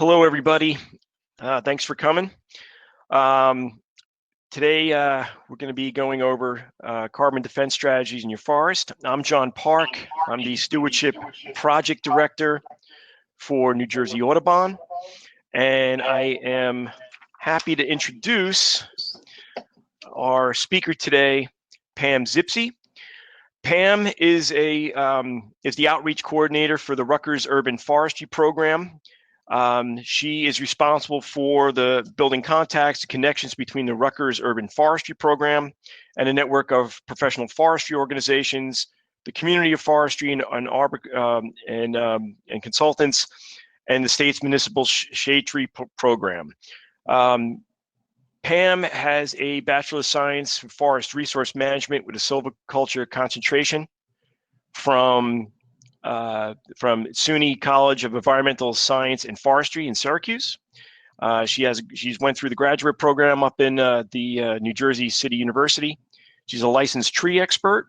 Hello, everybody. Thanks for coming. Today, we're going to be going over carbon defense strategies in your forest. I'm John Park. I'm the Stewardship Project Director for New Jersey Audubon, and I am happy to introduce our speaker today, Pam Zipse. Pam is the outreach coordinator for the Rutgers Urban Forestry Program. She is responsible for the building contacts and connections between the Rutgers Urban Forestry Program and a network of professional forestry organizations, the community of forestry and consultants, and the state's municipal shade tree program. Pam has a Bachelor of Science in Forest Resource Management with a silviculture concentration from SUNY College of Environmental Science and Forestry in Syracuse. She's went through the graduate program up in the New Jersey City University. She's a licensed tree expert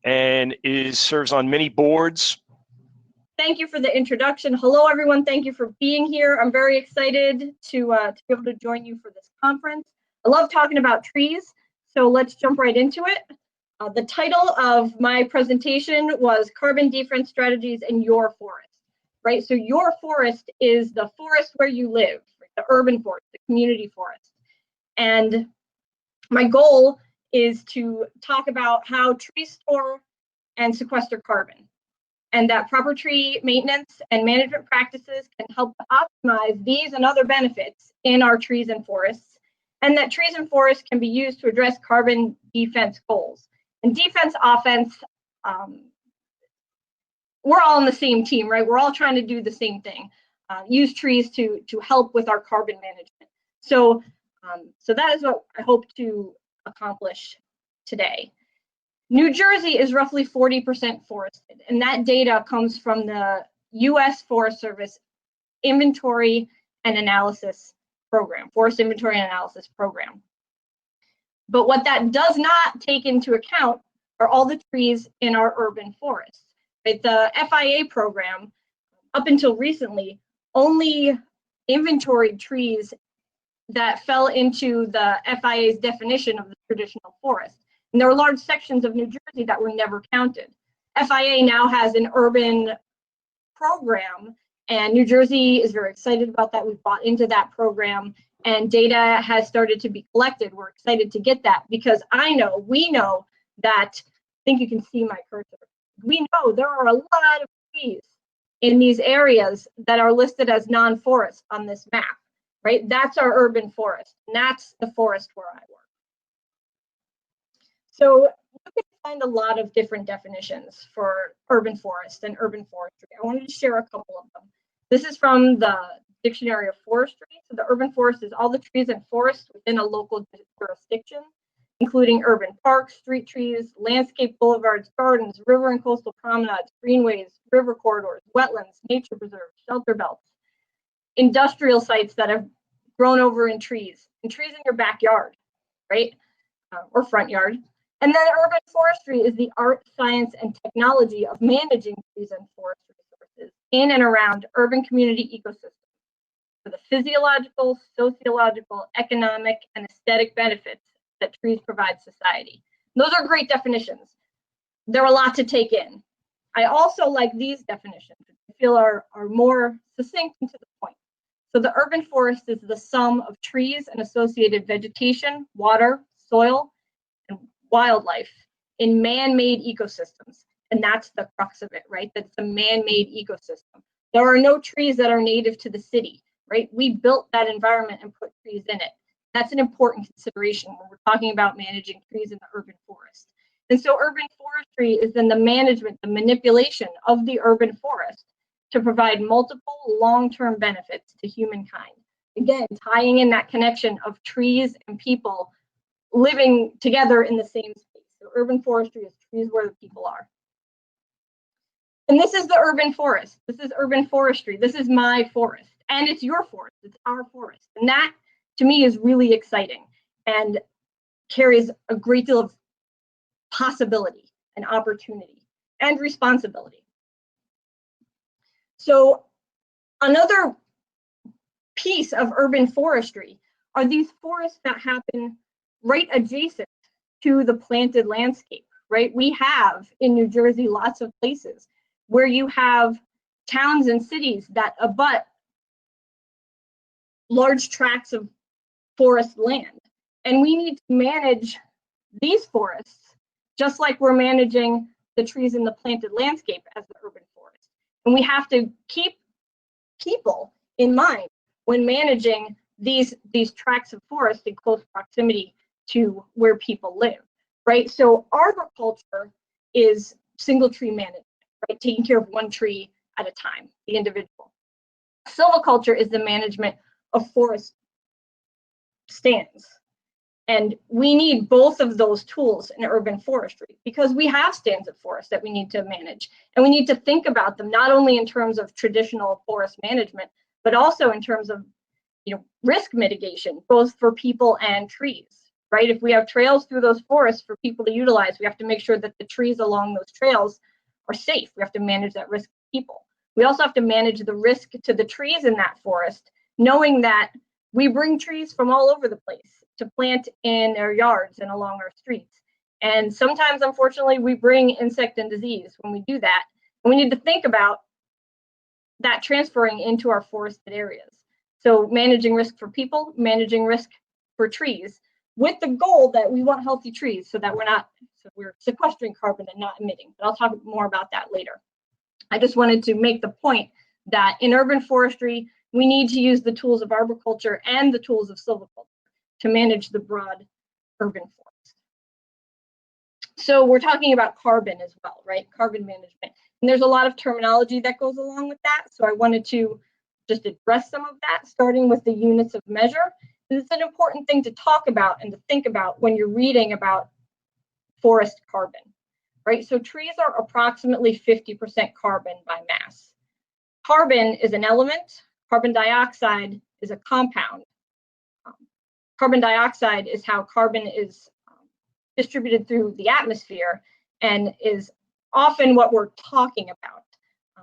and serves on many boards. Thank you for the introduction. Hello, everyone. Thank you for being here. I'm very excited to be able to join you for this conference. I love talking about trees, so let's jump right into it. The title of my presentation was Carbon Defense Strategies in Your Forest, right? So your forest is the forest where you live, right? The urban forest, the community forest. And my goal is to talk about how trees store and sequester carbon, and that proper tree maintenance and management practices can help to optimize these and other benefits in our trees and forests, and that trees and forests can be used to address carbon defense goals. And defense, offense, we're all on the same team, right? We're all trying to do the same thing, use trees to help with our carbon management. So that is what I hope to accomplish today. New Jersey is roughly 40% forested, and that data comes from the U.S. Forest Service Inventory and Analysis Program, Forest Inventory and Analysis Program. But what that does not take into account are all the trees in our urban forests. Right? The FIA program, up until recently, only inventoried trees that fell into the FIA's definition of the traditional forest. And there were large sections of New Jersey that were never counted. FIA now has an urban program, and New Jersey is very excited about that. We've bought into that program, and data has started to be collected. We're excited to get that because we know that, I think you can see my cursor. We know there are a lot of trees in these areas that are listed as non-forest on this map, right? That's our urban forest, and that's the forest where I work. So you can find a lot of different definitions for urban forest and urban forestry. I wanted to share a couple of them. This is from the Dictionary of Forestry. So the urban forest is all the trees and forests within a local jurisdiction, including urban parks, street trees, landscape boulevards, gardens, river and coastal promenades, greenways, river corridors, wetlands, nature preserves, shelter belts, industrial sites that have grown over in trees in your backyard, right? Or front yard. And then urban forestry is the art, science, and technology of managing trees and forest resources in and around urban community ecosystems for the physiological, sociological, economic, and aesthetic benefits that trees provide society. And those are great definitions. There are a lot to take in. I also like these definitions, which I feel are more succinct and to the point. So the urban forest is the sum of trees and associated vegetation, water, soil, and wildlife in man-made ecosystems. And that's the crux of it, right? That's a man-made ecosystem. There are no trees that are native to the city, right? We built that environment and put trees in it. That's an important consideration when we're talking about managing trees in the urban forest. And so urban forestry is then the management, the manipulation of the urban forest to provide multiple long-term benefits to humankind. Again, tying in that connection of trees and people living together in the same space. So urban forestry is trees where the people are. And this is the urban forest. This is urban forestry. This is my forest. And it's your forest. It's our forest. And that, to me, is really exciting and carries a great deal of possibility and opportunity and responsibility. So another piece of urban forestry are these forests that happen right adjacent to the planted landscape, right? We have in New Jersey lots of places where you have towns and cities that abut large tracts of forest land. And we need to manage these forests just like we're managing the trees in the planted landscape as the urban forest. And we have to keep people in mind when managing these tracts of forest in close proximity to where people live, right? So arboriculture is single tree management, right? Taking care of one tree at a time, the individual. Silviculture is the management of forest stands. And we need both of those tools in urban forestry because we have stands of forest that we need to manage. And we need to think about them not only in terms of traditional forest management, but also in terms of, you know, risk mitigation, both for people and trees, right? If we have trails through those forests for people to utilize, we have to make sure that the trees along those trails are safe. We have to manage that risk to people. We also have to manage the risk to the trees in that forest, knowing that we bring trees from all over the place to plant in our yards and along our streets. And sometimes, unfortunately, we bring insect and disease when we do that. And we need to think about that transferring into our forested areas. So managing risk for people, managing risk for trees, with the goal that we want healthy trees so that we're sequestering carbon and not emitting. But I'll talk more about that later. I just wanted to make the point that in urban forestry, we need to use the tools of arboriculture and the tools of silviculture to manage the broad urban forest. So we're talking about carbon as well, right? Carbon management. And there's a lot of terminology that goes along with that. So I wanted to just address some of that, starting with the units of measure. It's an important thing to talk about and to think about when you're reading about forest carbon, right? So trees are approximately 50% carbon by mass. Carbon is an element. Carbon dioxide is a compound. Carbon dioxide is how carbon is distributed through the atmosphere and is often what we're talking about.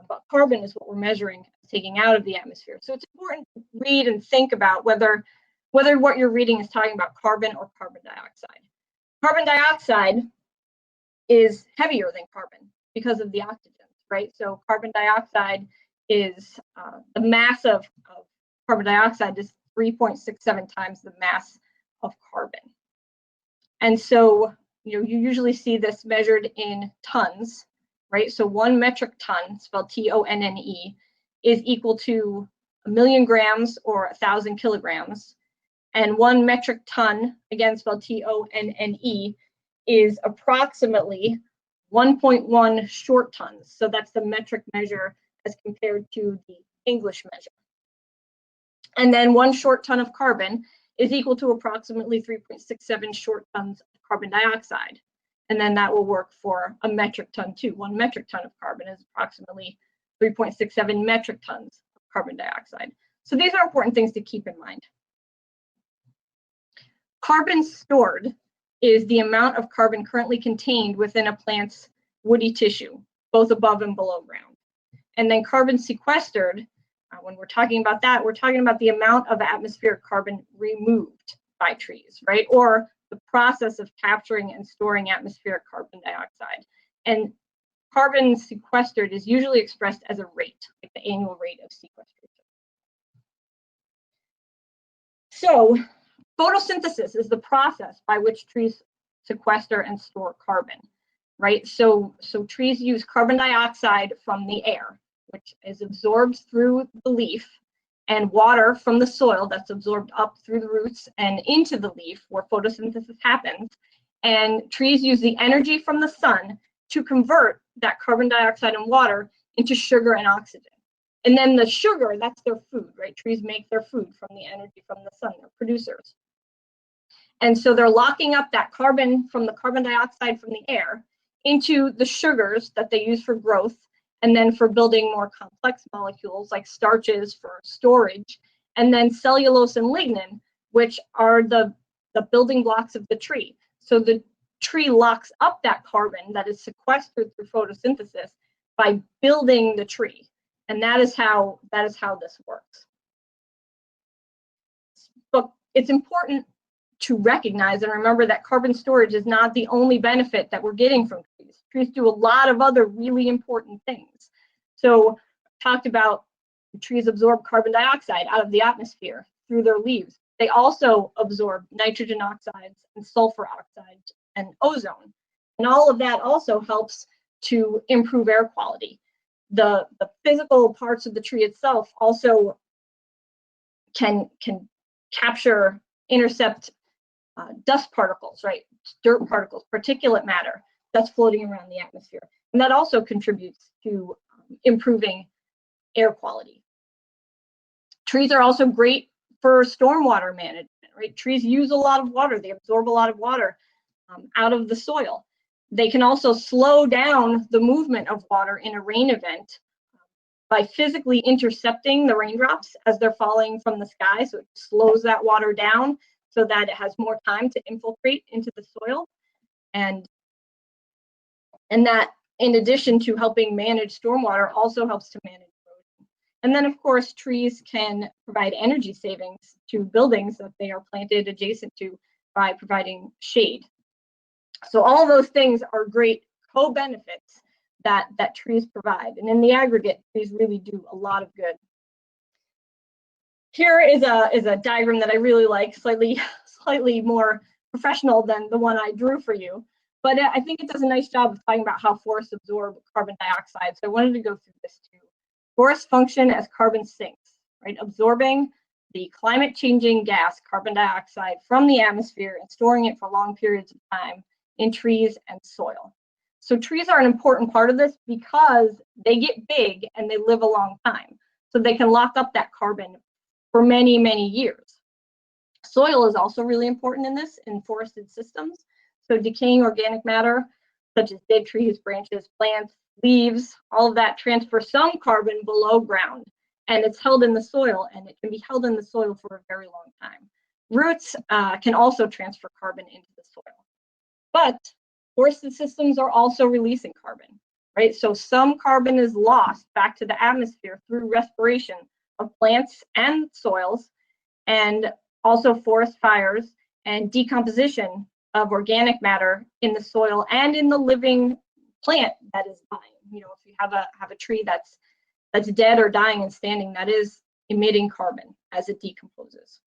But carbon is what we're measuring, taking out of the atmosphere. So it's important to read and think about whether what you're reading is talking about carbon or carbon dioxide. Carbon dioxide is heavier than carbon because of the oxygens, right? So carbon dioxide is the mass of carbon dioxide is 3.67 times the mass of carbon. And so, you usually see this measured in tons, right? So 1 metric ton, spelled T-O-N-N-E, is equal to 1,000,000 grams or 1,000 kilograms. And 1 metric ton, again spelled T-O-N-N-E, is approximately 1.1 short tons. So that's the metric measure as compared to the English measure. And then 1 short ton of carbon is equal to approximately 3.67 short tons of carbon dioxide. And then that will work for a metric ton too. 1 metric ton of carbon is approximately 3.67 metric tons of carbon dioxide. So these are important things to keep in mind. Carbon stored is the amount of carbon currently contained within a plant's woody tissue, both above and below ground. And then carbon sequestered, when we're talking about that, we're talking about the amount of atmospheric carbon removed by trees, right? Or the process of capturing and storing atmospheric carbon dioxide. And carbon sequestered is usually expressed as a rate, like the annual rate of sequestration. So photosynthesis is the process by which trees sequester and store carbon, right? So trees use carbon dioxide from the air, which is absorbed through the leaf, and water from the soil that's absorbed up through the roots and into the leaf where photosynthesis happens. And trees use the energy from the sun to convert that carbon dioxide and water into sugar and oxygen. And then the sugar, that's their food, right? Trees make their food from the energy from the sun, they're producers. And so they're locking up that carbon from the carbon dioxide from the air into the sugars that they use for growth, and then for building more complex molecules like starches for storage, and then cellulose and lignin, which are the building blocks of the tree. So the tree locks up that carbon that is sequestered through photosynthesis by building the tree. And that is how this works. it's important to recognize and remember that carbon storage is not the only benefit that we're getting from trees. Trees do a lot of other really important things. So talked about trees absorb carbon dioxide out of the atmosphere through their leaves. They also absorb nitrogen oxides and sulfur oxides and ozone. And all of that also helps to improve air quality. The physical parts of the tree itself also can capture, intercept dust particles, right? Dirt particles, particulate matter that's floating around the atmosphere. And that also contributes to improving air quality. Trees are also great for stormwater management, right? Trees use a lot of water. They absorb a lot of water out of the soil. They can also slow down the movement of water in a rain event by physically intercepting the raindrops as they're falling from the sky. So it slows that water down so that it has more time to infiltrate into the soil. And that, in addition to helping manage stormwater, also helps to manage erosion. And then, of course, trees can provide energy savings to buildings that they are planted adjacent to by providing shade. So all of those things are great co-benefits that trees provide. And in the aggregate, trees really do a lot of good. Here is a diagram that I really like, slightly more professional than the one I drew for you. But I think it does a nice job of talking about how forests absorb carbon dioxide. So I wanted to go through this too. Forests function as carbon sinks, right? Absorbing the climate changing gas, carbon dioxide, from the atmosphere and storing it for long periods of time in trees and soil. So trees are an important part of this because they get big and they live a long time. So they can lock up that carbon for many, many years. Soil is also really important in this, in forested systems. So decaying organic matter, such as dead trees, branches, plants, leaves, all of that transfers some carbon below ground, and it's held in the soil, and it can be held in the soil for a very long time. Roots can also transfer carbon into the soil. But forested systems are also releasing carbon, right? So some carbon is lost back to the atmosphere through respiration of plants and soils, and also forest fires and decomposition of organic matter in the soil and in the living plant that is dying. You know, if you have a tree that's dead or dying and standing, that is emitting carbon as it decomposes.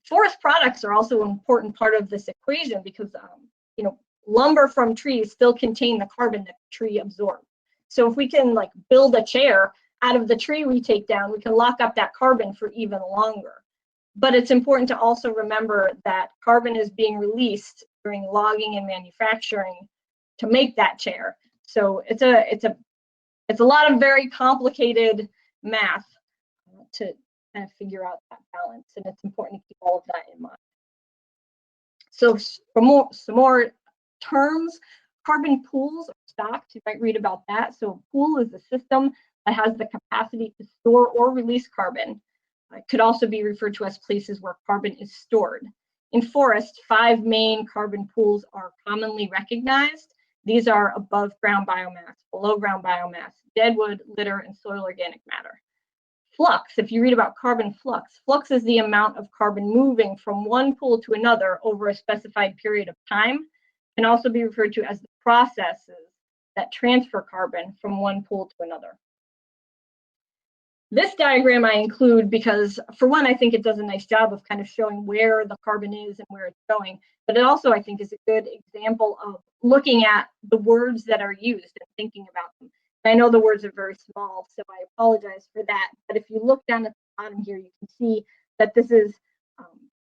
Forest products are also an important part of this equation because you know, lumber from trees still contain the carbon that the tree absorbed. So if we can like build a chair out of the tree we take down, we can lock up that carbon for even longer. But it's important to also remember that carbon is being released during logging and manufacturing to make that chair. So it's a lot of very complicated math to kind of figure out that balance, and it's important to keep all of that in mind. So for some more terms, carbon pools or stocks, you might read about that. So a pool is a system that has the capacity to store or release carbon. It could also be referred to as places where carbon is stored. In forests, 5 main carbon pools are commonly recognized. These are above ground biomass, below ground biomass, deadwood, litter, and soil organic matter. Flux, if you read about carbon flux, flux is the amount of carbon moving from one pool to another over a specified period of time. Can also be referred to as the processes that transfer carbon from one pool to another. This diagram I include because, for one, I think it does a nice job of kind of showing where the carbon is and where it's going, but it also, I think, is a good example of looking at the words that are used and thinking about them. I know the words are very small, so I apologize for that, but if you look down at the bottom here, you can see that this is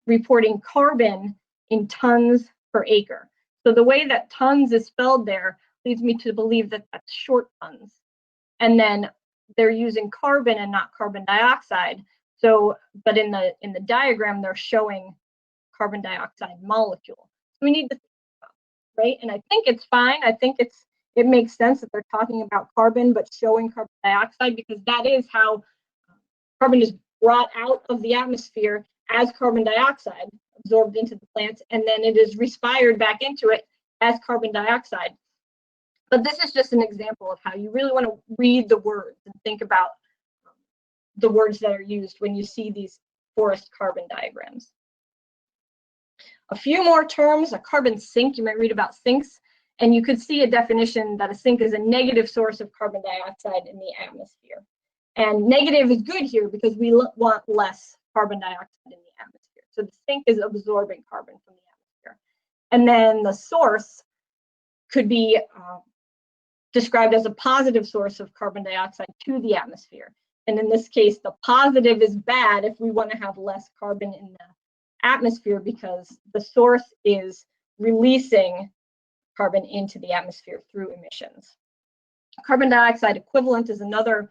reporting carbon in tons per acre. So the way that tons is spelled there leads me to believe that that's short tons. And then they're using carbon and not carbon dioxide. So, but in the diagram, they're showing carbon dioxide molecule. So we need to think about it, right? And I think it's fine. I think it makes sense that they're talking about carbon, but showing carbon dioxide, because that is how carbon is brought out of the atmosphere as carbon dioxide, absorbed into the plants, and then it is respired back into it as carbon dioxide. But this is just an example of how you really want to read the words and think about the words that are used when you see these forest carbon diagrams. A few more terms, a carbon sink, you might read about sinks, and you could see a definition that a sink is a negative source of carbon dioxide in the atmosphere. And negative is good here because we want less carbon dioxide in the atmosphere. So the sink is absorbing carbon from the atmosphere. And then the source could be described as a positive source of carbon dioxide to the atmosphere. And in this case, the positive is bad if we want to have less carbon in the atmosphere because the source is releasing carbon into the atmosphere through emissions. Carbon dioxide equivalent is another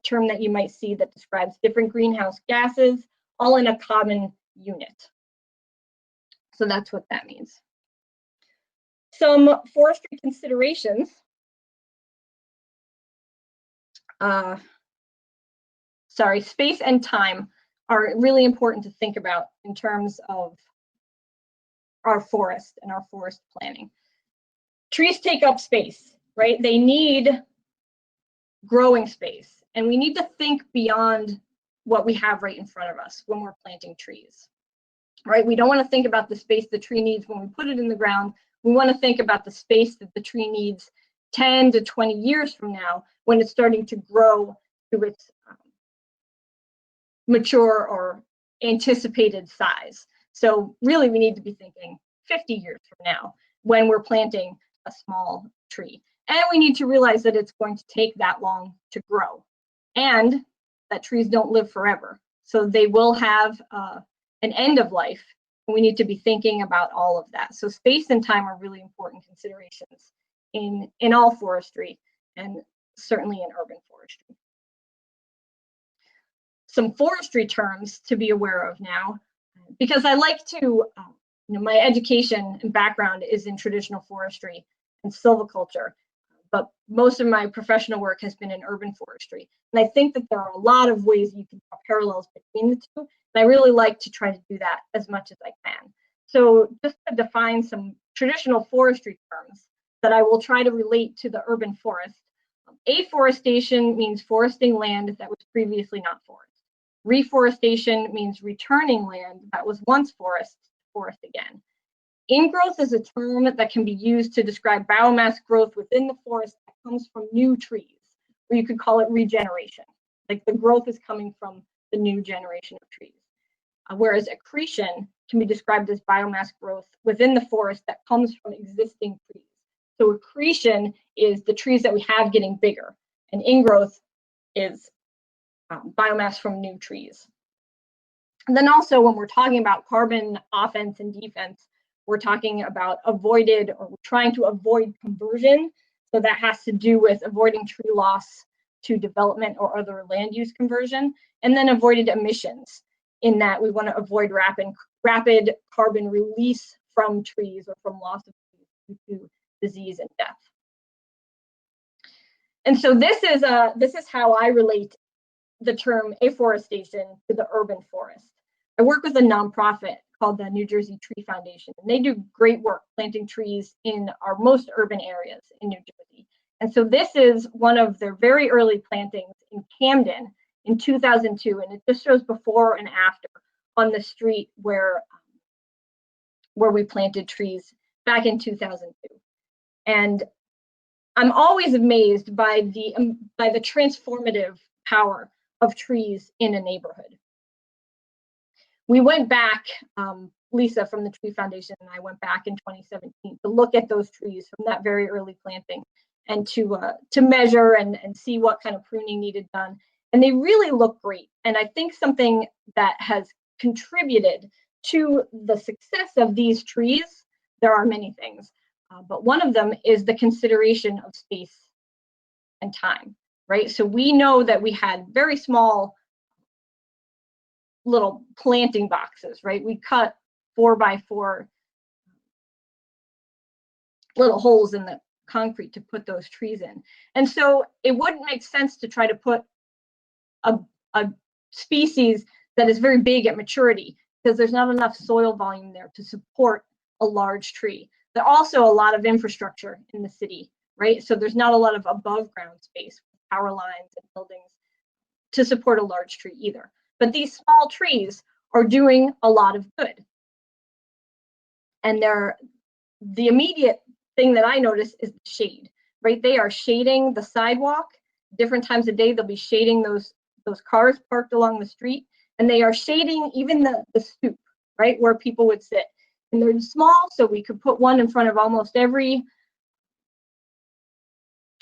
term that you might see that describes different greenhouse gases, all in a common unit. So that's what that means. Some forestry considerations. Space and time are really important to think about in terms of our forest and our forest planning. Trees take up space, right? They need growing space, and we need to think beyond what we have right in front of us when we're planting trees, right? We don't want to think about the space the tree needs when we put it in the ground. We want to think about the space that the tree needs 10 to 20 years from now when it's starting to grow to its mature or anticipated size. So really we need to be thinking 50 years from now when we're planting a small tree. And we need to realize that it's going to take that long to grow and that trees don't live forever. So they will have an end of life. And we need to be thinking about all of that. So space and time are really important considerations in all forestry and certainly in urban forestry. Some forestry terms to be aware of now, because I like to, my education and background is in traditional forestry and silviculture, but most of my professional work has been in urban forestry. And I think that there are a lot of ways you can draw parallels between the two, and I really like to try to do that as much as I can. So just to define some traditional forestry terms that I will try to relate to the urban forest. Afforestation means foresting land that was previously not forest. Reforestation means returning land that was once forest again. Ingrowth is a term that can be used to describe biomass growth within the forest that comes from new trees, or you could call it regeneration. Like the growth is coming from the new generation of trees. Whereas accretion can be described as biomass growth within the forest that comes from existing trees. So accretion is the trees that we have getting bigger, and ingrowth is biomass from new trees. And then also when we're talking about carbon offense and defense, we're talking about avoided, or we're trying to avoid conversion. So that has to do with avoiding tree loss to development or other land use conversion, and then avoided emissions, in that we want to avoid rapid carbon release from trees or from loss of trees due to disease and death. And so this is how I relate the term afforestation to the urban forest. I work with a nonprofit called the New Jersey Tree Foundation, and they do great work planting trees in our most urban areas in New Jersey. And so this is one of their very early plantings in Camden in 2002, and it just shows before and after on the street where we planted trees back in 2002. And I'm always amazed by the transformative power of trees in a neighborhood. We went back, Lisa from the Tree Foundation and I went back in 2017 to look at those trees from that very early planting and to measure and see what kind of pruning needed done. And they really look great. And I think something that has contributed to the success of these trees, there are many things, but one of them is the consideration of space and time, right? So we know that we had very small little planting boxes, right? We cut 4x4 little holes in the concrete to put those trees in. And so it wouldn't make sense to try to put a species that is very big at maturity, because there's not enough soil volume there to support a large tree. There are also a lot of infrastructure in the city, right? So there's not a lot of above ground space, power lines and buildings to support a large tree either. But these small trees are doing a lot of good. And the immediate thing that I notice is the shade, right? They are shading the sidewalk. Different times of day, they'll be shading those cars parked along the street, and they are shading even the stoop, right, where people would sit. And they're small, so we could put one in front of almost every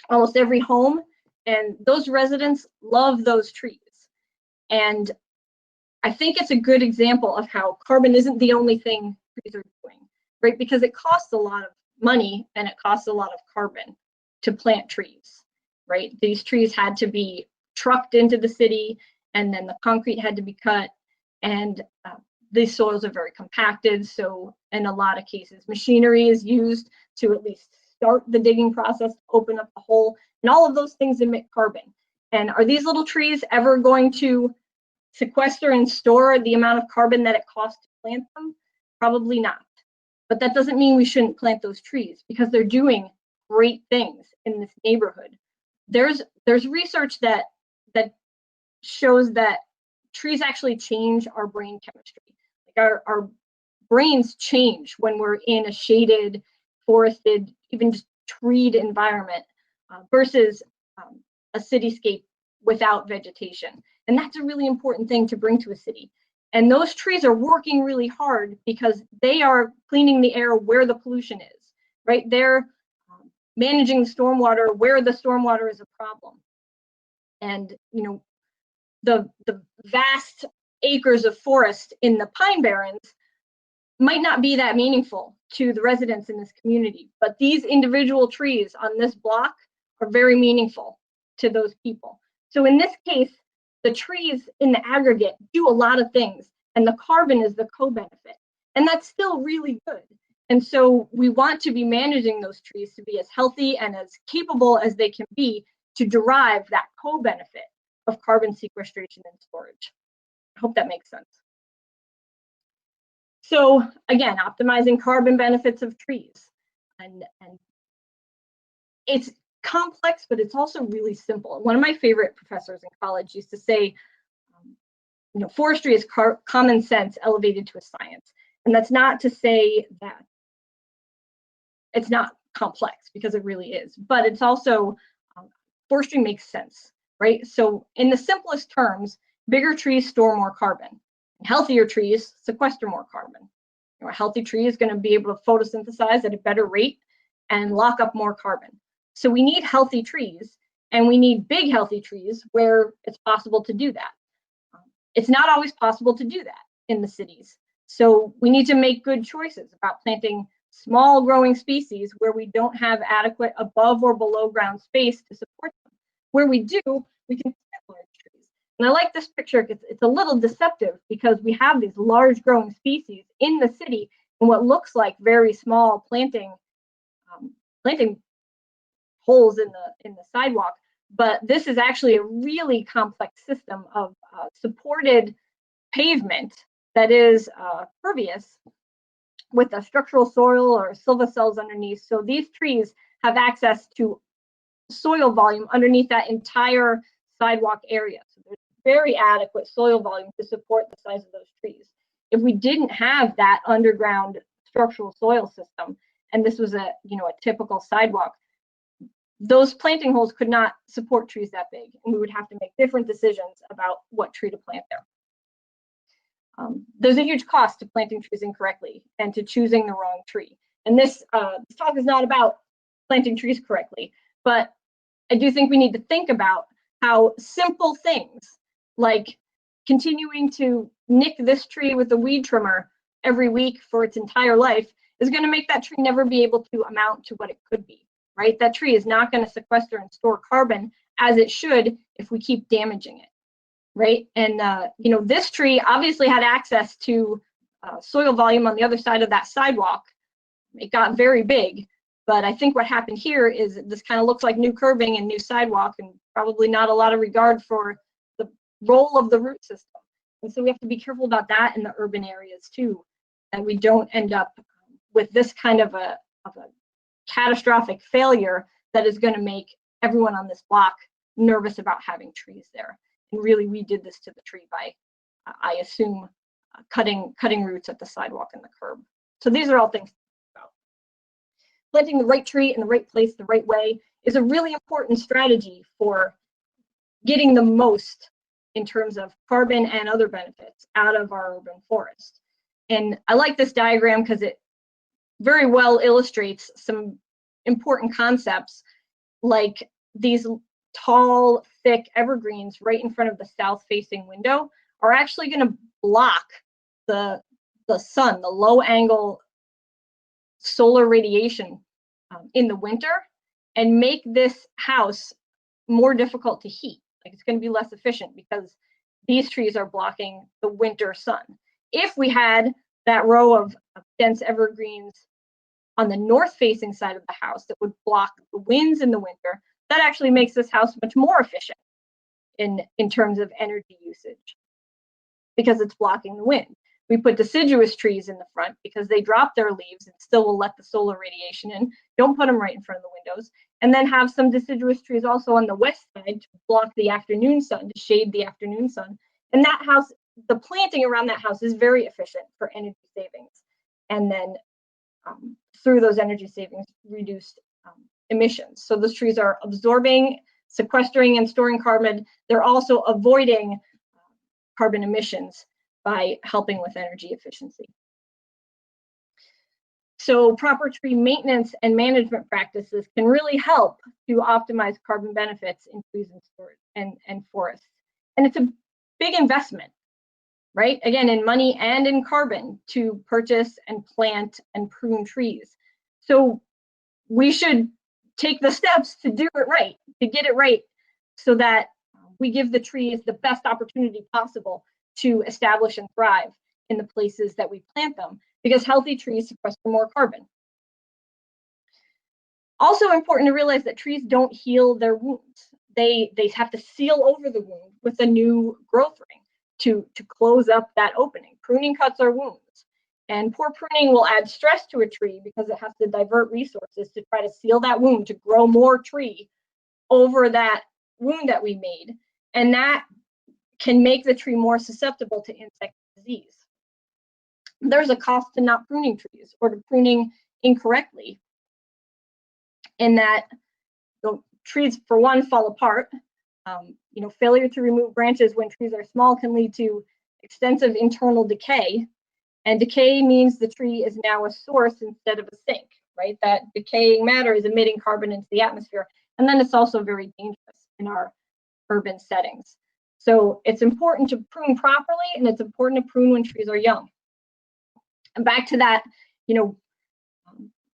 home, and those residents love those trees. And I think it's a good example of how carbon isn't the only thing trees are doing, right? Because it costs a lot of money and it costs a lot of carbon to plant trees, right? These trees had to be trucked into the city, and then the concrete had to be cut, and these soils are very compacted. So in a lot of cases, machinery is used to at least start the digging process, open up the hole, and all of those things emit carbon. And are these little trees ever going to sequester and store the amount of carbon that it costs to plant them? Probably not. But that doesn't mean we shouldn't plant those trees, because they're doing great things in this neighborhood. There's research that shows that trees actually change our brain chemistry. Like our brains change when we're in a shaded, forested, even just treed environment versus a cityscape without vegetation. And that's a really important thing to bring to a city. And those trees are working really hard because they are cleaning the air where the pollution is, right? They're managing the stormwater where the stormwater is a problem. And, you know, the vast acres of forest in the Pine Barrens might not be that meaningful to the residents in this community, but these individual trees on this block are very meaningful to those people. So in this case, the trees in the aggregate do a lot of things, and the carbon is the co-benefit, and that's still really good. And so we want to be managing those trees to be as healthy and as capable as they can be to derive that co-benefit of carbon sequestration and storage. I hope that makes sense. So again, optimizing carbon benefits of trees. And it's complex, but it's also really simple. One of my favorite professors in college used to say, you know, forestry is common sense elevated to a science. And that's not to say that it's not complex, because it really is, but it's also, forestry makes sense, right? So in the simplest terms, bigger trees store more carbon. Healthier trees sequester more carbon. You know, a healthy tree is going to be able to photosynthesize at a better rate and lock up more carbon. So we need healthy trees, and we need big healthy trees where it's possible to do that. It's not always possible to do that in the cities. So we need to make good choices about planting small growing species where we don't have adequate above or below ground space to support them. Where we do, we can plant large trees. And I like this picture. It's a little deceptive because we have these large growing species in the city in what looks like very small planting holes in the sidewalk. But this is actually a really complex system of supported pavement that is pervious with a structural soil or silva cells underneath. So these trees have access to soil volume underneath that entire sidewalk area. So there's very adequate soil volume to support the size of those trees. If we didn't have that underground structural soil system, and this was a typical sidewalk, those planting holes could not support trees that big, and we would have to make different decisions about what tree to plant there. There's a huge cost to planting trees incorrectly and to choosing the wrong tree. And this talk is not about planting trees correctly, but I do think we need to think about how simple things like continuing to nick this tree with a weed trimmer every week for its entire life is going to make that tree never be able to amount to what it could be, right? That tree is not going to sequester and store carbon as it should if we keep damaging it. Right, and this tree obviously had access to soil volume on the other side of that sidewalk. It got very big, but I think what happened here is this kind of looks like new curbing and new sidewalk, and probably not a lot of regard for the role of the root system. And so we have to be careful about that in the urban areas too, and we don't end up with this kind of a catastrophic failure that is going to make everyone on this block nervous about having trees there. And really, we did this to the tree by, I assume, cutting roots at the sidewalk and the curb. So these are all things to think about. Planting the right tree in the right place the right way is a really important strategy for getting the most in terms of carbon and other benefits out of our urban forest. And I like this diagram because it very well illustrates some important concepts, like these tall, thick evergreens right in front of the south-facing window are actually going to block the sun, the low-angle solar radiation in the winter, and make this house more difficult to heat. Like, it's going to be less efficient because these trees are blocking the winter sun. If we had that row of dense evergreens on the north-facing side of the house that would block the winds in the winter, that actually makes this house much more efficient in terms of energy usage because it's blocking the wind. We put deciduous trees in the front because they drop their leaves and still will let the solar radiation in. Don't put them right in front of the windows. And then have some deciduous trees also on the west side to block the afternoon sun, to shade the afternoon sun. And that house, the planting around that house is very efficient for energy savings. And then through those energy savings, reduced emissions. So those trees are absorbing, sequestering, and storing carbon. They're also avoiding carbon emissions by helping with energy efficiency. So proper tree maintenance and management practices can really help to optimize carbon benefits in trees and storage and forests. And it's a big investment, right? Again, in money and in carbon to purchase and plant and prune trees. So we should take the steps to do it right, to get it right, so that we give the trees the best opportunity possible to establish and thrive in the places that we plant them, because healthy trees sequester more carbon. Also important to realize that trees don't heal their wounds. They have to seal over the wound with a new growth ring to close up that opening. Pruning cuts our wounds. And poor pruning will add stress to a tree because it has to divert resources to try to seal that wound, to grow more tree over that wound that we made. And that can make the tree more susceptible to insect disease. There's a cost to not pruning trees or to pruning incorrectly, in that the trees, for one, fall apart. Failure to remove branches when trees are small can lead to extensive internal decay. And decay means the tree is now a source instead of a sink, right? That decaying matter is emitting carbon into the atmosphere. And then it's also very dangerous in our urban settings. So it's important to prune properly, and it's important to prune when trees are young. And back to that,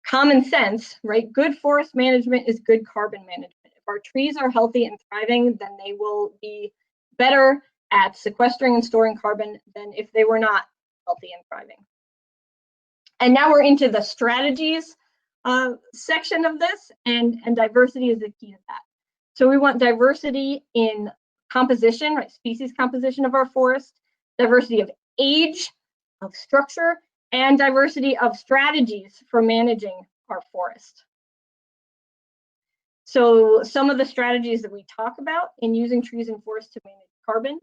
common sense, right? Good forest management is good carbon management. If our trees are healthy and thriving, then they will be better at sequestering and storing carbon than if they were not healthy and thriving. And now we're into the strategies section of this, and diversity is the key to that. So we want diversity in composition, right? Species composition of our forest, diversity of age, of structure, and diversity of strategies for managing our forest. So some of the strategies that we talk about in using trees and forests to manage carbon,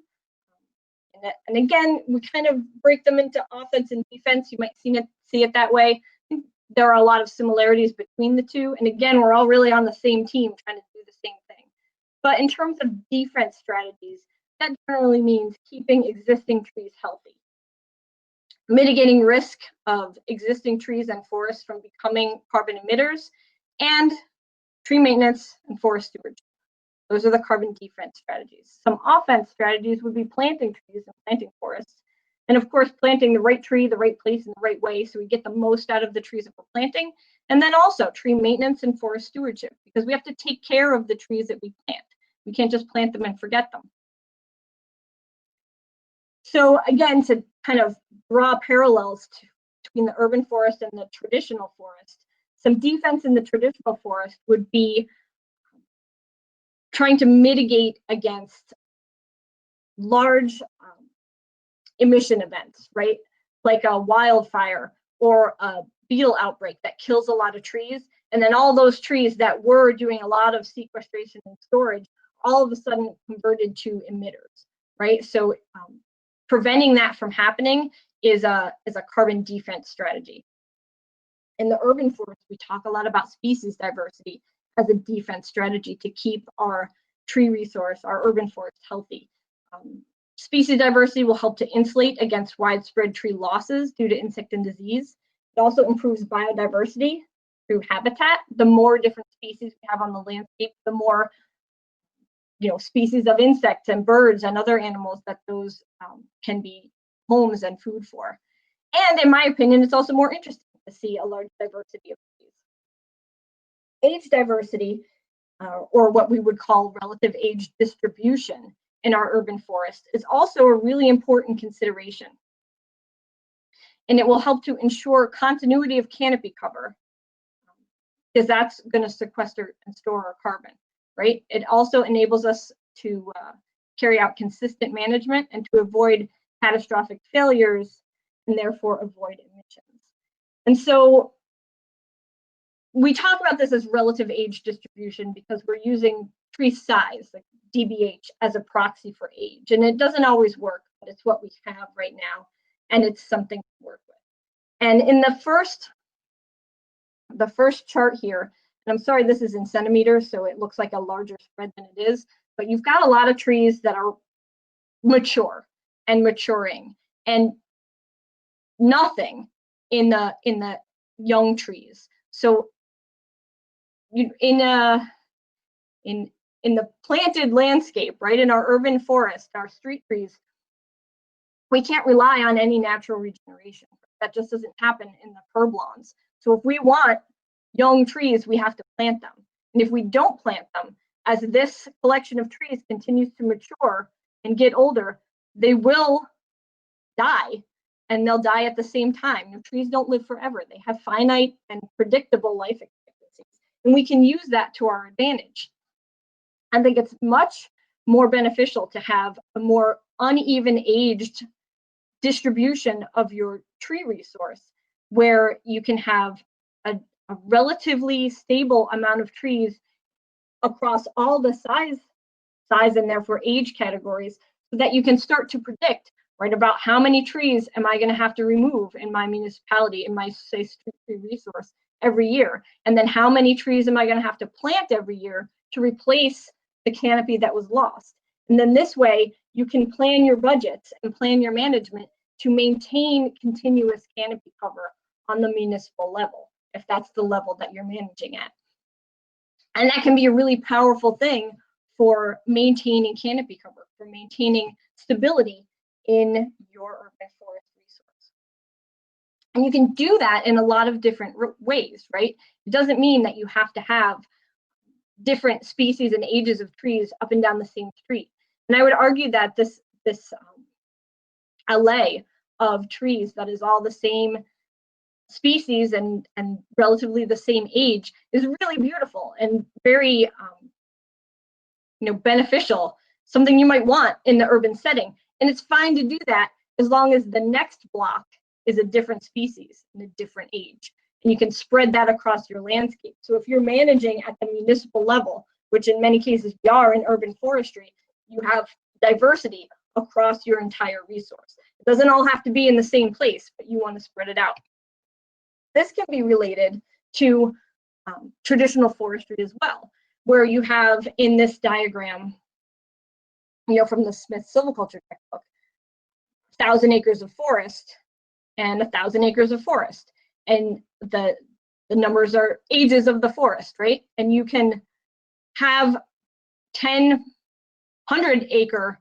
and again, we kind of break them into offense and defense. You might see it that way. I think there are a lot of similarities between the two. And again, we're all really on the same team trying to do the same thing. But in terms of defense strategies, that generally means keeping existing trees healthy, mitigating risk of existing trees and forests from becoming carbon emitters, and tree maintenance and forest stewardship. Those are the carbon defense strategies. Some offense strategies would be planting trees and planting forests. And of course, planting the right tree, the right place, in the right way, so we get the most out of the trees that we're planting. And then also tree maintenance and forest stewardship, because we have to take care of the trees that we plant. We can't just plant them and forget them. So again, to kind of draw parallels between the urban forest and the traditional forest, some defense in the traditional forest would be trying to mitigate against large emission events, right? Like a wildfire or a beetle outbreak that kills a lot of trees. And then all those trees that were doing a lot of sequestration and storage, all of a sudden converted to emitters, right? So preventing that from happening is a carbon defense strategy. In the urban forest, we talk a lot about species diversity as a defense strategy to keep our tree resource, our urban forest, healthy. Species diversity will help to insulate against widespread tree losses due to insect and disease. It also improves biodiversity through habitat. The more different species we have on the landscape, the more species of insects and birds and other animals that those can be homes and food for. And in my opinion, it's also more interesting to see a large diversity of trees. Age diversity, or what we would call relative age distribution in our urban forest, is also a really important consideration. And it will help to ensure continuity of canopy cover, because that's going to sequester and store our carbon, right? It also enables us to carry out consistent management and to avoid catastrophic failures and therefore avoid emissions. And so we talk about this as relative age distribution because we're using tree size, like DBH, as a proxy for age. And it doesn't always work, but it's what we have right now. And it's something to work with. And in the first chart here, and I'm sorry, this is in centimeters, so it looks like a larger spread than it is, but you've got a lot of trees that are mature and maturing, and nothing in the young trees. So in the planted landscape, right, in our urban forest, our street trees, we can't rely on any natural regeneration. That just doesn't happen in the curb lawns. So if we want young trees, we have to plant them. And if we don't plant them, as this collection of trees continues to mature and get older, they will die, and they'll die at the same time. You know, trees don't live forever. They have finite and predictable life expectancies, and we can use that to our advantage. I think it's much more beneficial to have a more uneven aged distribution of your tree resource, where you can have a relatively stable amount of trees across all the size and therefore age categories, so that you can start to predict, right, about how many trees am I going to have to remove in my municipality, in my, say, street tree resource every year, and then how many trees am I going to have to plant every year to replace the canopy that was lost. And then this way you can plan your budgets and plan your management to maintain continuous canopy cover on the municipal level, if that's the level that you're managing at. And that can be a really powerful thing for maintaining canopy cover, for maintaining stability in your urban forest resource. And you can do that in a lot of different ways, right? It doesn't mean that you have to have different species and ages of trees up and down the same street. And I would argue that this alley of trees that is all the same species and relatively the same age is really beautiful and very beneficial, something you might want in the urban setting. And it's fine to do that as long as the next block is a different species and a different age. And you can spread that across your landscape. So if you're managing at the municipal level, which in many cases we are in urban forestry, you have diversity across your entire resource. It doesn't all have to be in the same place, but you want to spread it out. This can be related to traditional forestry as well, where you have in this diagram, from the Smith Silviculture textbook, 1,000 acres of forest and 1,000 acres of forest. And the numbers are ages of the forest, right? And you can have 10, 100-acre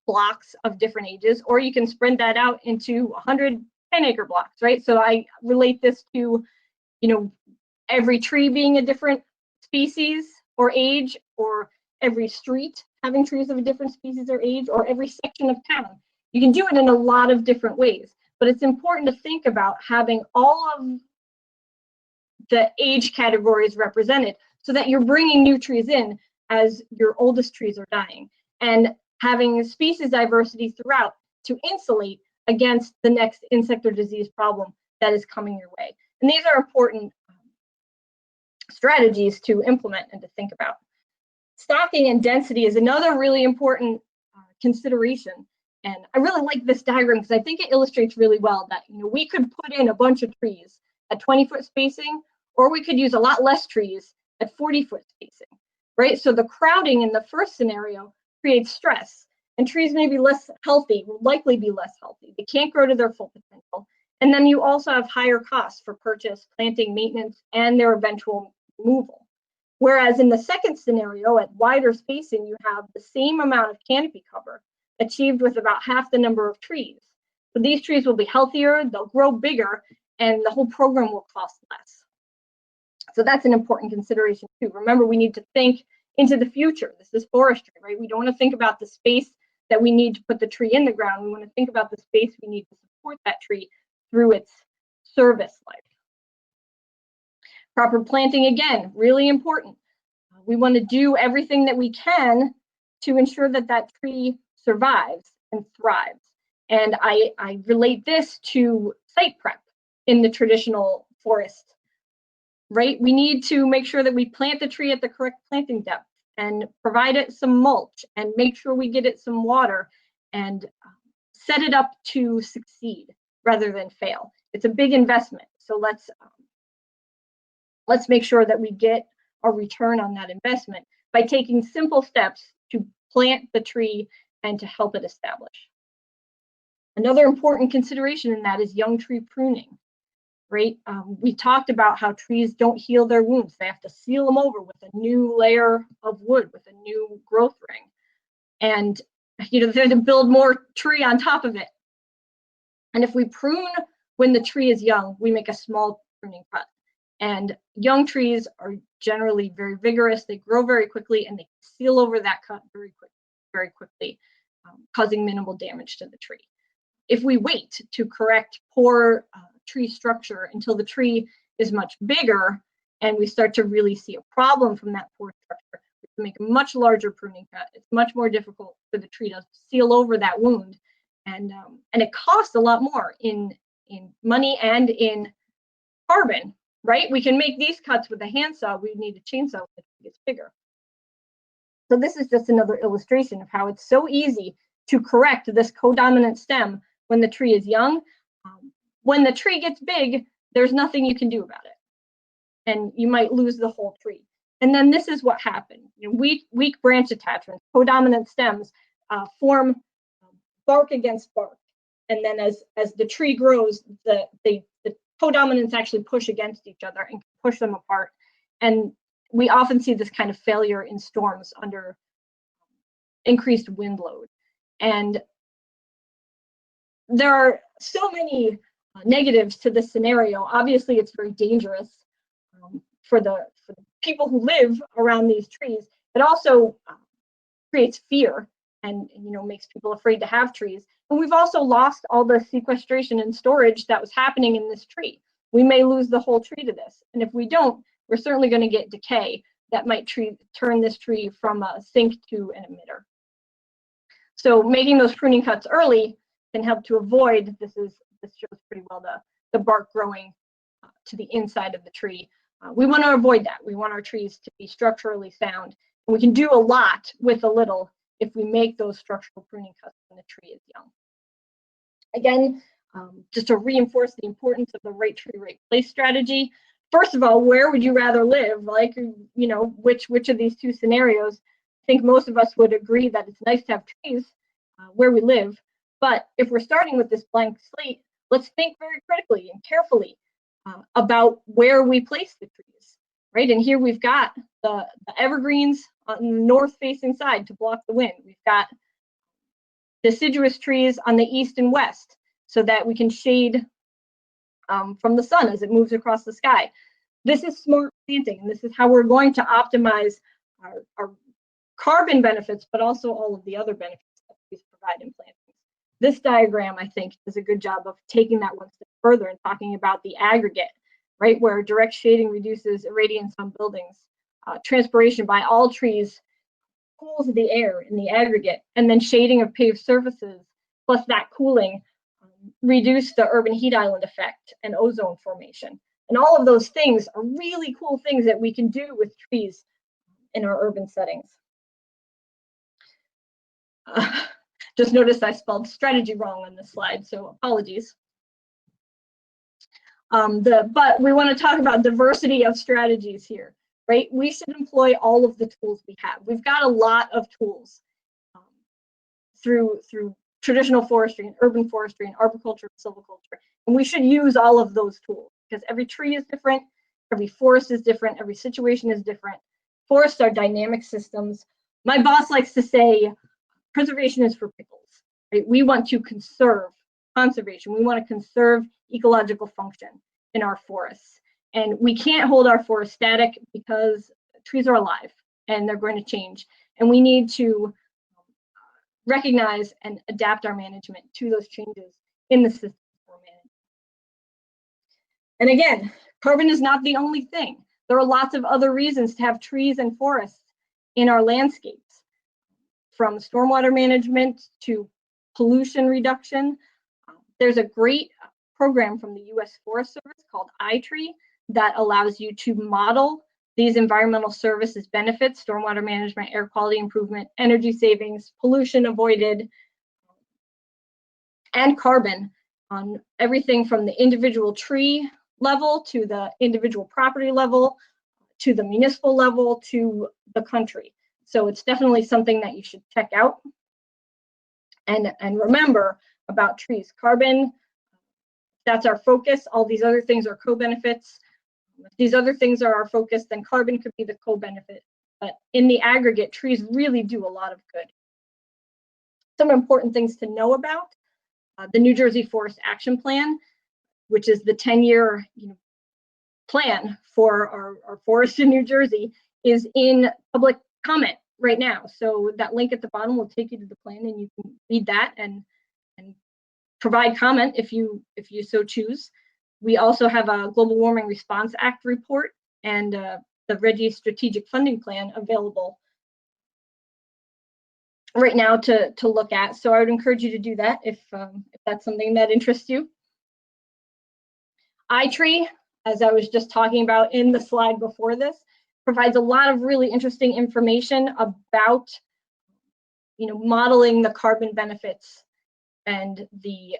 blocks of different ages, or you can spread that out into 110-acre blocks, right? So I relate this to, every tree being a different species or age, or every street having trees of a different species or age, or every section of town. You can do it in a lot of different ways, but it's important to think about having all of the age categories represented so that you're bringing new trees in as your oldest trees are dying, and having species diversity throughout to insulate against the next insect or disease problem that is coming your way. And these are important strategies to implement and to think about. Stocking and density is another really important consideration And I really like this diagram because I think it illustrates really well that, you know, we could put in a bunch of trees at 20-foot spacing, or we could use a lot less trees at 40-foot spacing, right? So the crowding in the first scenario creates stress, and trees may be less healthy, will likely be less healthy. They can't grow to their full potential. And then you also have higher costs for purchase, planting, maintenance, and their eventual removal. Whereas in the second scenario, at wider spacing, you have the same amount of canopy cover achieved with about half the number of trees. So these trees will be healthier, they'll grow bigger, and the whole program will cost less. So that's an important consideration too. Remember, we need to think into the future. This is forestry, right? We don't want to think about the space that we need to put the tree in the ground. We want to think about the space we need to support that tree through its service life. Proper planting, again, really important. We want to do everything that we can to ensure that that tree survives and thrives. And I relate this to site prep in the traditional forest, right? We need to make sure that we plant the tree at the correct planting depth and provide it some mulch and make sure we get it some water and set it up to succeed rather than fail. It's a big investment. So let's make sure that we get a return on that investment by taking simple steps to plant the tree and to help it establish. Another important consideration in that is young tree pruning, right? We talked about how trees don't heal their wounds. They have to seal them over with a new layer of wood, with a new growth ring. And, you know, they're to build more tree on top of it. And if we prune when the tree is young, we make a small pruning cut. And young trees are generally very vigorous. They grow very quickly and they seal over that cut very quickly, causing minimal damage to the tree. If we wait to correct poor tree structure until the tree is much bigger and we start to really see a problem from that poor structure, we can make a much larger pruning cut. It's much more difficult for the tree to seal over that wound, and it costs a lot more in money and in carbon. Right? We can make these cuts with a handsaw. We need a chainsaw when the tree gets bigger. So this is just another illustration of how it's so easy to correct this codominant stem when the tree is young. When the tree gets big, there's nothing you can do about it. And you might lose the whole tree. And then this is what happened. You know, weak branch attachments, codominant stems form bark against bark. And then as the tree grows, the codominants actually push against each other and push them apart. And we often see this kind of failure in storms under increased wind load. And there are so many negatives to this scenario. Obviously, it's very dangerous for the people who live around these trees. It also creates fear and, you know, makes people afraid to have trees. And we've also lost all the sequestration and storage that was happening in this tree. We may lose the whole tree to this. And if we don't, we're certainly going to get decay that might turn this tree from a sink to an emitter. So making those pruning cuts early can help to avoid, this shows pretty well the bark growing to the inside of the tree. We want to avoid that. We want our trees to be structurally sound. And we can do a lot with a little if we make those structural pruning cuts when the tree is young. Again, just to reinforce the importance of the right tree, right place strategy. First of all, where would you rather live? Like, you know, which of these two scenarios? I think most of us would agree that it's nice to have trees where we live. But if we're starting with this blank slate, let's think very critically and carefully about where we place the trees, right? And here we've got the evergreens on the north-facing side to block the wind. We've got deciduous trees on the east and west so that we can shade from the sun as it moves across the sky. This is smart planting, and this is how we're going to optimize our carbon benefits, but also all of the other benefits that trees provide in planting. This diagram, I think, does a good job of taking that one step further and talking about the aggregate, right, where direct shading reduces irradiance on buildings. Transpiration by all trees cools the air in the aggregate, and then shading of paved surfaces, plus that cooling, reduce the urban heat island effect and ozone formation. And all of those things are really cool things that we can do with trees in our urban settings. just noticed I spelled strategy wrong on this slide, so apologies. But we want to talk about diversity of strategies here, right? We should employ all of the tools we have. We've got a lot of tools through traditional forestry and urban forestry and arboriculture and silviculture, and we should use all of those tools because every tree is different, every forest is different, every situation is different. Forests are dynamic systems. My boss likes to say, preservation is for pickles, right? We want to conserve conservation. We want to conserve ecological function in our forests. And we can't hold our forests static because trees are alive and they're going to change. And we need to recognize and adapt our management to those changes in the system we're managing. And again, carbon is not the only thing. There are lots of other reasons to have trees and forests in our landscapes, from stormwater management to pollution reduction. There's a great program from the U.S. Forest Service called iTree that allows you to model these environmental services benefits: stormwater management, air quality improvement, energy savings, pollution avoided, and carbon on everything from the individual tree level to the individual property level to the municipal level to the country. So it's definitely something that you should check out. And remember about trees. Carbon, that's our focus. All these other things are co-benefits. If these other things are our focus, then carbon could be the co-benefit. But in the aggregate, trees really do a lot of good. Some important things to know about the New Jersey Forest Action Plan, which is the 10-year plan for our forests in New Jersey, is in public comment right now. So that link at the bottom will take you to the plan, and you can read that and provide comment if you so choose. We also have a Global Warming Response Act report and the RGGI Strategic Funding Plan available right now to look at. So I would encourage you to do that if that's something that interests you. iTree, as I was just talking about in the slide before this, provides a lot of really interesting information about modeling the carbon benefits and the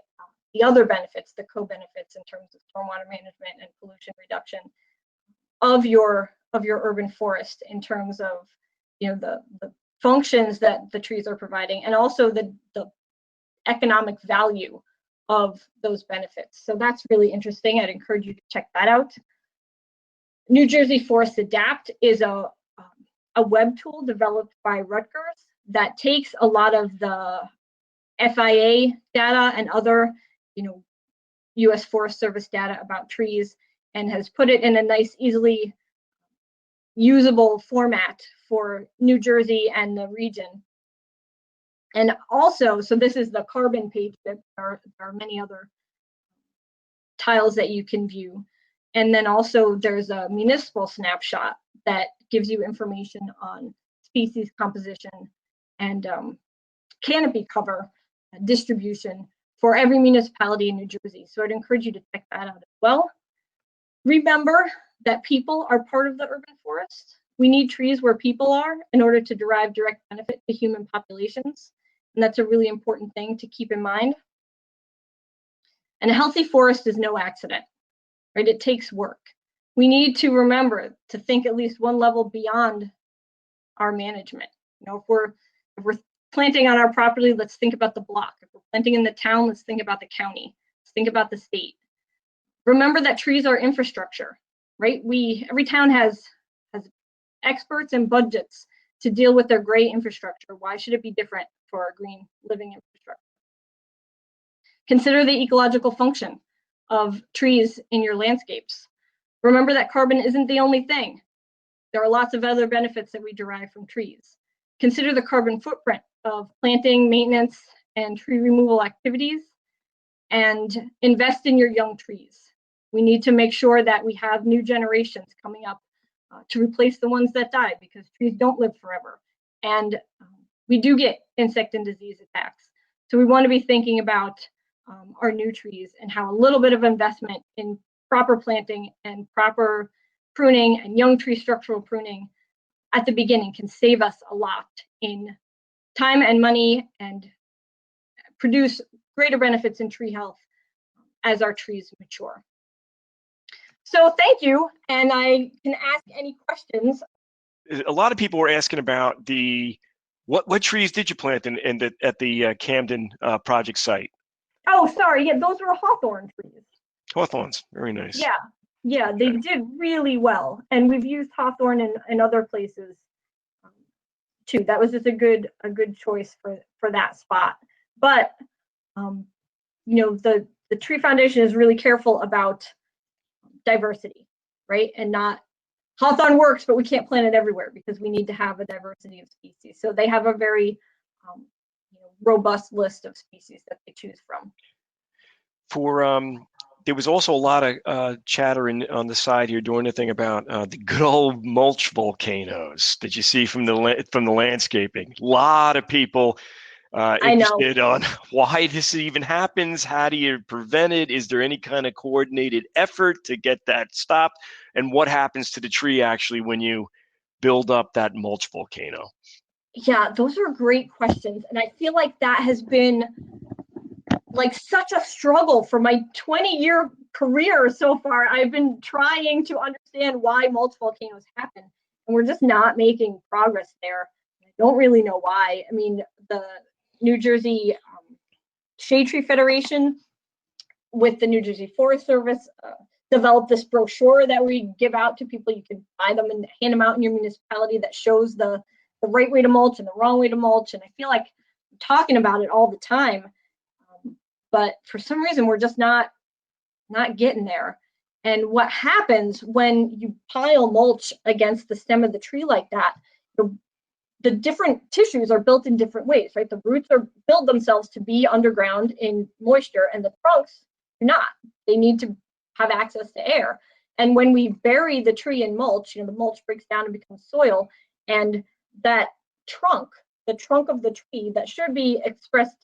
other benefits, the co-benefits in terms of stormwater management and pollution reduction of your urban forest, in terms of the functions that the trees are providing, and also the economic value of those benefits. So that's really interesting. I'd encourage you to check that out. New Jersey Forest Adapt is a web tool developed by Rutgers that takes a lot of the FIA data and other U.S. Forest Service data about trees and has put it in a nice, easily usable format for New Jersey and the region. And also, so this is the carbon page, that there are many other tiles that you can view. And then also there's a municipal snapshot that gives you information on species composition and canopy cover distribution for every municipality in New Jersey. So I'd encourage you to check that out as well. Remember that people are part of the urban forest. We need trees where people are in order to derive direct benefit to human populations. And that's a really important thing to keep in mind. And a healthy forest is no accident, right? It takes work. We need to remember to think at least one level beyond our management. If we're planting on our property, let's think about the block. If we're planting in the town, let's think about the county. Let's think about the state. Remember that trees are infrastructure, right? Every town has experts and budgets to deal with their gray infrastructure. Why should it be different for our green living infrastructure? Consider the ecological function of trees in your landscapes. Remember that carbon isn't the only thing. There are lots of other benefits that we derive from trees. Consider the carbon footprint of planting, maintenance, and tree removal activities, and invest in your young trees. We need to make sure that we have new generations coming up to replace the ones that die, because trees don't live forever. And we do get insect and disease attacks. So we want to be thinking about our new trees and how a little bit of investment in proper planting and proper pruning and young tree structural pruning at the beginning can save us a lot in time and money and produce greater benefits in tree health as our trees mature. So thank you, and I can ask any questions. A lot of people were asking about what trees did you plant at the Camden project site? Oh, sorry, yeah, those were hawthorn trees. Hawthorns, very nice. Yeah, they did really well, and we've used hawthorn in other places too. That was just a good choice for that spot. But the Tree Foundation is really careful about diversity, right? And not hawthorn works, but we can't plant it everywhere because we need to have a diversity of species. So they have a very robust list of species that they choose from. There was also a lot of chatter on the side here during the thing about the good old mulch volcanoes that you see from the landscaping. A lot of people interested on why this even happens. How do you prevent it? Is there any kind of coordinated effort to get that stopped? And what happens to the tree actually when you build up that mulch volcano? Yeah, those are great questions. And I feel like that has been like such a struggle for my 20-year career so far. I've been trying to understand why mulch volcanoes happen, and we're just not making progress there. I don't really know why. I mean, the New Jersey Shade Tree Federation with the New Jersey Forest Service developed this brochure that we give out to people. You can buy them and hand them out in your municipality that shows the right way to mulch and the wrong way to mulch. And I feel like I'm talking about it all the time, but for some reason we're just not getting there. And what happens when you pile mulch against the stem of the tree like that, the different tissues are built in different ways, right? The roots build themselves to be underground in moisture, and the trunks do not. They need to have access to air. And when we bury the tree in mulch, the mulch breaks down and becomes soil, and that trunk, the trunk of the tree that should be exposed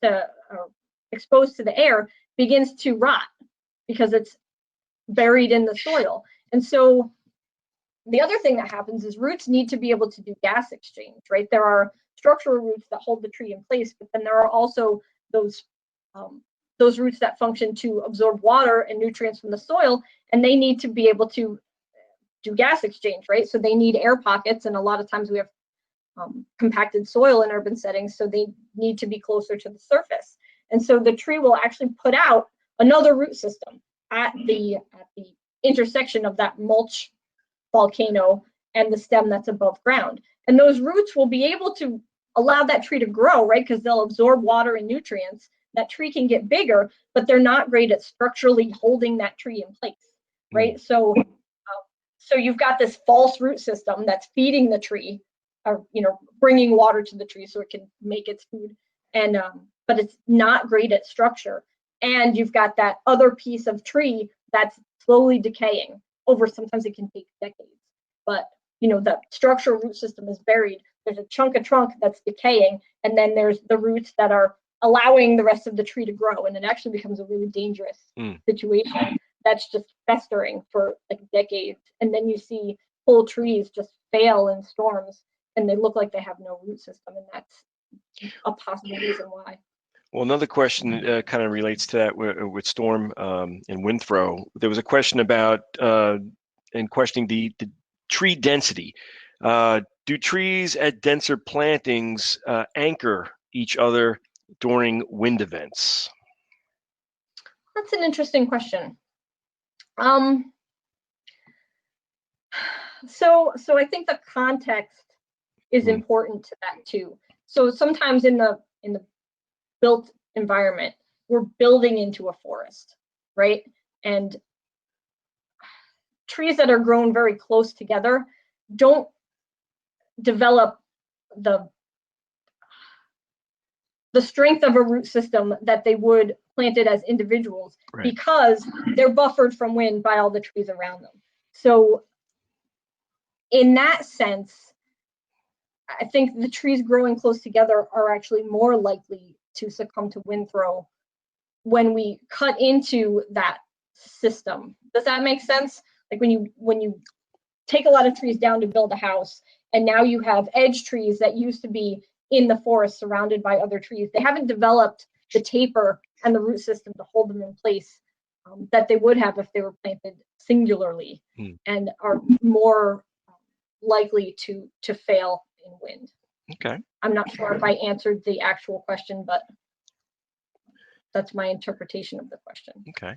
to the air, begins to rot because it's buried in the soil. And so the other thing that happens is roots need to be able to do gas exchange, right? There are structural roots that hold the tree in place, but then there are also those roots that function to absorb water and nutrients from the soil, and they need to be able to do gas exchange, right? So they need air pockets, and a lot of times we have compacted soil in urban settings, so they need to be closer to the surface. And so the tree will actually put out another root system at the intersection of that mulch volcano and the stem that's above ground. And those roots will be able to allow that tree to grow, right? Because they'll absorb water and nutrients. That tree can get bigger, but they're not great at structurally holding that tree in place, right? So you've got this false root system that's feeding the tree, or bringing water to the tree so it can make its food, and but it's not great at structure. And you've got that other piece of tree that's slowly decaying over. Sometimes it can take decades, but the structural root system is buried. There's a chunk of trunk that's decaying, and then there's the roots that are allowing the rest of the tree to grow, and it actually becomes a really dangerous situation that's just festering for like decades. And then you see whole trees just fail in storms, and they look like they have no root system, and that's a possible reason why. Well, another question kind of relates to that with storm and wind throw. There was a question about and questioning the tree density. Do trees at denser plantings anchor each other during wind events? That's an interesting question. So I think the context is important to that too. So sometimes in the built environment, we're building into a forest, right? And trees that are grown very close together don't develop the strength of a root system that they would planted as individuals, right? Because they're buffered from wind by all the trees around them. So in that sense, I think the trees growing close together are actually more likely to succumb to wind throw when we cut into that system. Does that make sense? Like when you take a lot of trees down to build a house, and now you have edge trees that used to be in the forest surrounded by other trees. They haven't developed the taper and the root system to hold them in place that they would have if they were planted singularly, and are more likely to fail in wind. Okay. I'm not sure if I answered the actual question, but that's my interpretation of the question. Okay.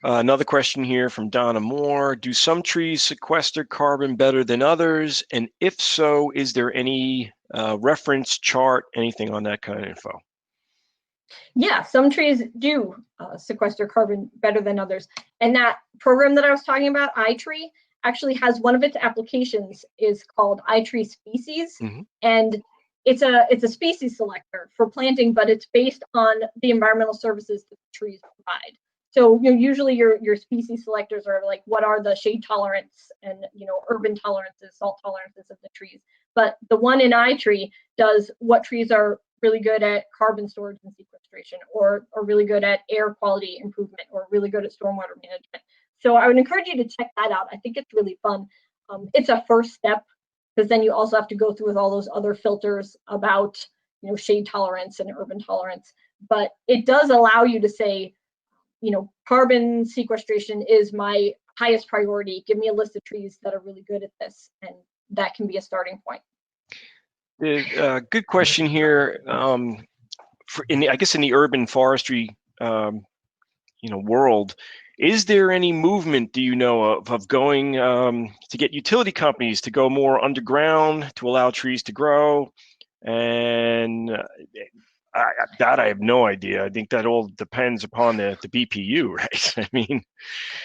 Another question here from Donna Moore. Do some trees sequester carbon better than others? And if so, is there any reference chart, anything on that kind of info? Yeah, some trees do sequester carbon better than others. And that program that I was talking about, iTree, actually has one of its applications is called iTree Species. And it's a species selector for planting, but it's based on the environmental services that the trees provide. So usually your species selectors are like, what are the shade tolerance and urban tolerances, salt tolerances of the trees. But the one in iTree does what trees are really good at carbon storage and sequestration, or really good at air quality improvement, or really good at stormwater management. So I would encourage you to check that out. I think it's really fun. It's a first step, because then you also have to go through with all those other filters about shade tolerance and urban tolerance. But it does allow you to say, carbon sequestration is my highest priority. Give me a list of trees that are really good at this, and that can be a starting point. Good question here. I guess in the urban forestry, world, is there any movement, do you know of going to get utility companies to go more underground to allow trees to grow? And I have no idea. I think that all depends upon the BPU, right? I mean,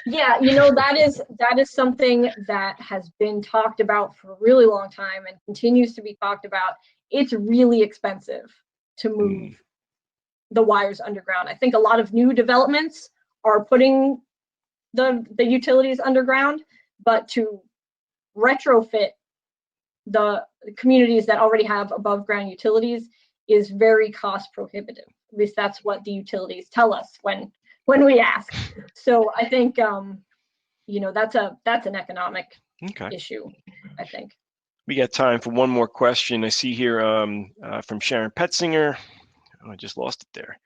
yeah, that is something that has been talked about for a really long time and continues to be talked about. It's really expensive to move the wires underground. I think a lot of new developments are putting the utilities underground, but to retrofit the communities that already have above ground utilities is very cost prohibitive. At least that's what the utilities tell us when we ask. So I think that's an economic issue, I think. We got time for one more question. I see here from Sharon Petzinger. Oh, I just lost it there.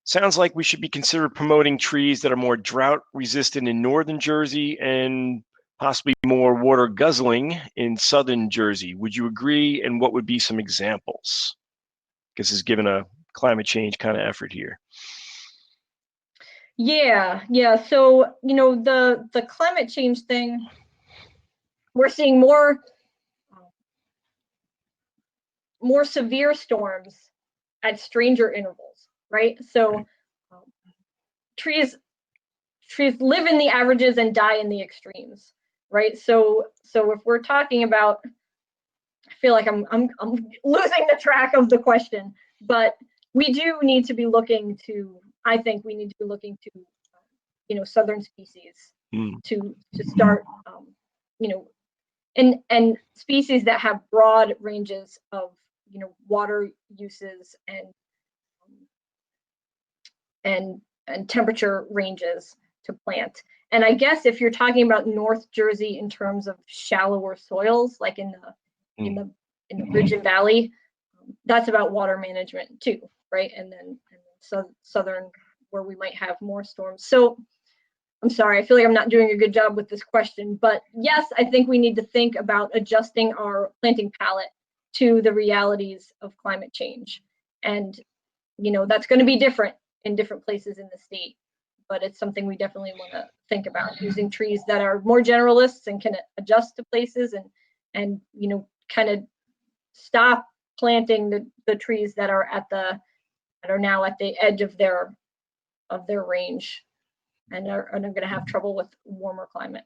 Sounds like we should be consider promoting trees that are more drought resistant in northern Jersey and possibly more water guzzling in southern Jersey. Would you agree? And what would be some examples? Because it's given a climate change kind of effort here. Yeah. So the climate change thing, we're seeing more severe storms at stranger intervals, right? So trees live in the averages and die in the extremes, right? So if we're talking about, I feel like I'm losing the track of the question, but we do need to be looking to, I think we need to be looking to southern species to start and species that have broad ranges of water uses and temperature ranges to plant. And I guess if you're talking about North Jersey in terms of shallower soils, like in the Ridge and Valley, that's about water management too, right? And then southern, where we might have more storms. So I'm sorry, I feel like I'm not doing a good job with this question, but yes, I think we need to think about adjusting our planting palette to the realities of climate change. And that's going to be different in different places in the state, but it's something we definitely want to think about, using trees that are more generalists and can adjust to places, and kind of stop planting the trees that are now at the edge of their range and are going to have trouble with warmer climate.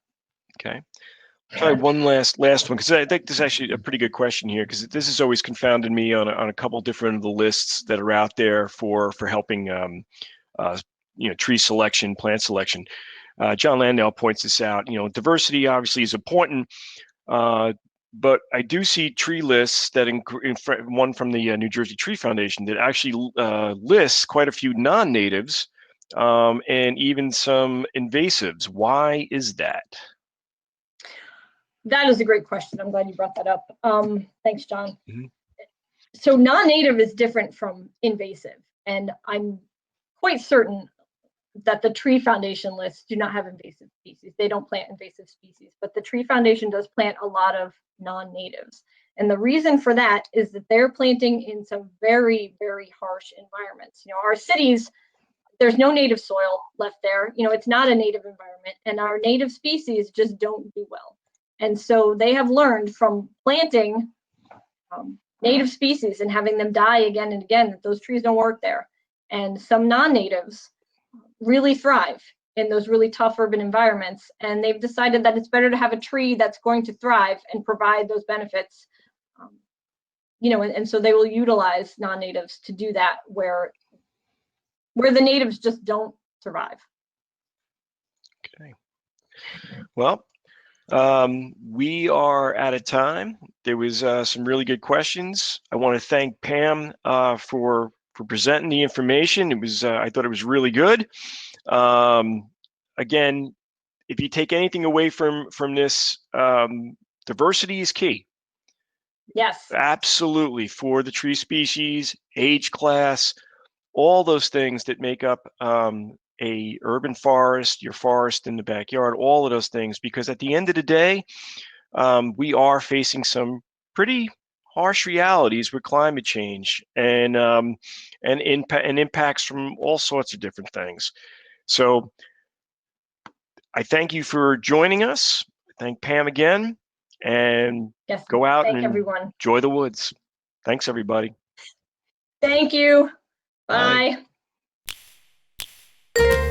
Okay. Try one last one, because I think this is actually a pretty good question here, because this has always confounded me on a couple different of the lists that are out there for helping tree selection, plant selection. John Landau points this out. Diversity obviously is important, but I do see tree lists that one from the New Jersey Tree Foundation that actually lists quite a few non-natives and even some invasives. Why is that? That is a great question. I'm glad you brought that up. Thanks, John. So non-native is different from invasive, and I'm quite certain that the Tree Foundation lists do not have invasive species. They don't plant invasive species, but the Tree Foundation does plant a lot of non-natives. And the reason for that is that they're planting in some very, very harsh environments. You know, our cities, there's no native soil left there. You know, it's not a native environment, and our native species just don't do well. And so they have learned from planting native species and having them die again and again that those trees don't work there. And some non-natives really thrive in those really tough urban environments. And they've decided that it's better to have a tree that's going to thrive and provide those benefits. You know, and so they will utilize non-natives to do that where the natives just don't survive. Okay. Well, we are out of time. There was some really good questions. I want to thank Pam for presenting the information. It was I thought it was really good. Again, if you take anything away from this, diversity is key. Yes. Absolutely, for the tree species, age class, all those things that make up a urban forest, your forest in the backyard, all of those things, because at the end of the day, we are facing some pretty harsh realities with climate change and impacts from all sorts of different things. So I thank you for joining us. Thank Pam again, and yes, go out and everyone. Enjoy the woods. Thanks, everybody. Thank you. Bye. Bye.